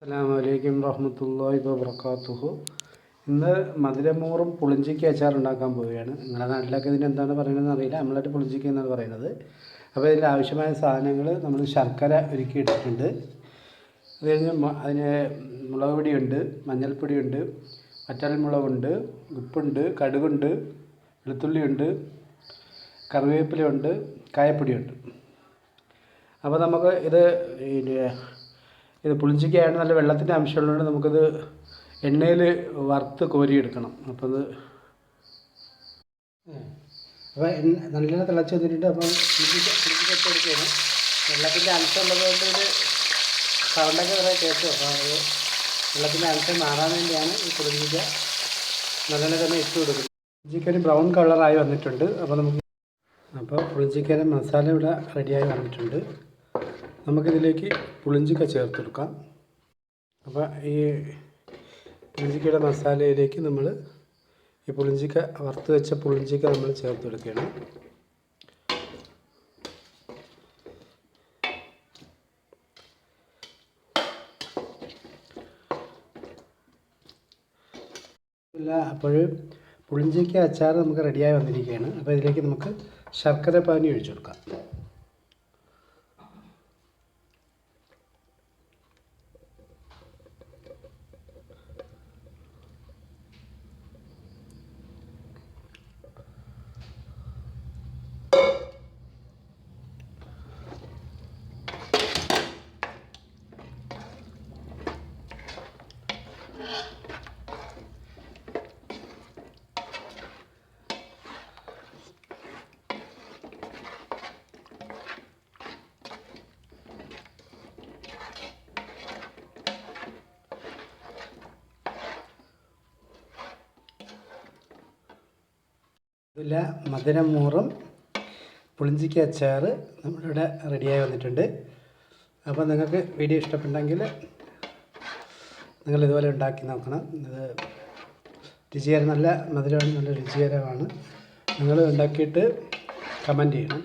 അസ്സലാമലൈക്കും വറഹ്മത്തുള്ളാഹി വബറകാതുഹു. ഇന്ന് മധുരമൂറും പുളിഞ്ചിക്ക അച്ചാർ ഉണ്ടാക്കാൻ പോവുകയാണ്. നിങ്ങളുടെ നാട്ടിലൊക്കെ ഇതിന് എന്താണ് പറയുന്നതെന്ന് അറിയില്ല. നമ്മളായിട്ട് പുളിഞ്ചിക്ക എന്നാണ് പറയുന്നത്. അപ്പോൾ ഇതിന് ആവശ്യമായ സാധനങ്ങൾ നമ്മൾ ശർക്കര ഉരുക്കി ഇട്ടിട്ടുണ്ട്. അത് കഴിഞ്ഞ് അതിന് മുളക് പൊടിയുണ്ട്, മഞ്ഞൾപ്പൊടിയുണ്ട്, വറ്റൽമുളകുണ്ട്, ഉപ്പുണ്ട്, കടുകുണ്ട്, വെളുത്തുള്ളിയുണ്ട്, കറിവേപ്പിലയുണ്ട്, കായപ്പൊടിയുണ്ട്. അപ്പോൾ നമുക്ക് ഇത് പുളിഞ്ചിക്കയാണ്, നല്ല വെള്ളത്തിൻ്റെ അംശമുള്ളതുകൊണ്ട് നമുക്കിത് എണ്ണയിൽ വറുത്ത് കോരിയെടുക്കണം. അപ്പോൾ നല്ല തിളച്ച് വന്നിട്ടുണ്ട്. അപ്പം പുളിഞ്ചിക്ക എടുക്കുകയാണ്. വെള്ളത്തിൻ്റെ അംശമുള്ളത് കൊണ്ട് ഇത് സൗണ്ടൊക്കെ കുറേ കേട്ടു. അപ്പോൾ അത് വെള്ളത്തിൻ്റെ അംശം മാറാൻ വേണ്ടിയാണ് ഈ പുളിഞ്ചിക്ക നല്ലോണം തന്നെ ഇട്ട് കൊടുക്കുന്നത്. പുളിഞ്ചിക്ക ഒരു ബ്രൗൺ കളറായി വന്നിട്ടുണ്ട്. അപ്പോൾ പുളിഞ്ചിക്കയുടെ മസാല ഇവിടെ റെഡിയായി വന്നിട്ടുണ്ട്. നമുക്കിതിലേക്ക് പുളിഞ്ചിക്ക ചേർത്ത് കൊടുക്കാം. അപ്പോൾ ഈ പുളിഞ്ചിക്കയുടെ മസാലയിലേക്ക് നമ്മൾ ഈ പുളിഞ്ചിക്ക വറുത്ത് വെച്ച പുളിഞ്ചിക്ക നമ്മൾ ചേർത്ത് കൊടുക്കുകയാണ്. അപ്പോൾ പുളിഞ്ചിക്ക അച്ചാർ നമുക്ക് റെഡിയായി വന്നിരിക്കുകയാണ്. അപ്പോൾ ഇതിലേക്ക് നമുക്ക് ശർക്കര പാനി ഒഴിച്ചു കൊടുക്കാം. ഇതില്ല മധുരമൂറും പുളിഞ്ചിക്ക അച്ചാർ നമ്മളിവിടെ റെഡിയായി വന്നിട്ടുണ്ട്. അപ്പോൾ നിങ്ങൾക്ക് വീഡിയോ ഇഷ്ടപ്പെട്ടെങ്കിൽ നിങ്ങളിതുപോലെ ഉണ്ടാക്കി നോക്കണം. ഇത് രുചികരം, നല്ല മധുരമാണ്, നല്ല രുചികരമാണ്. നിങ്ങൾ ഉണ്ടാക്കിയിട്ട് കമൻറ്റ് ചെയ്യണം.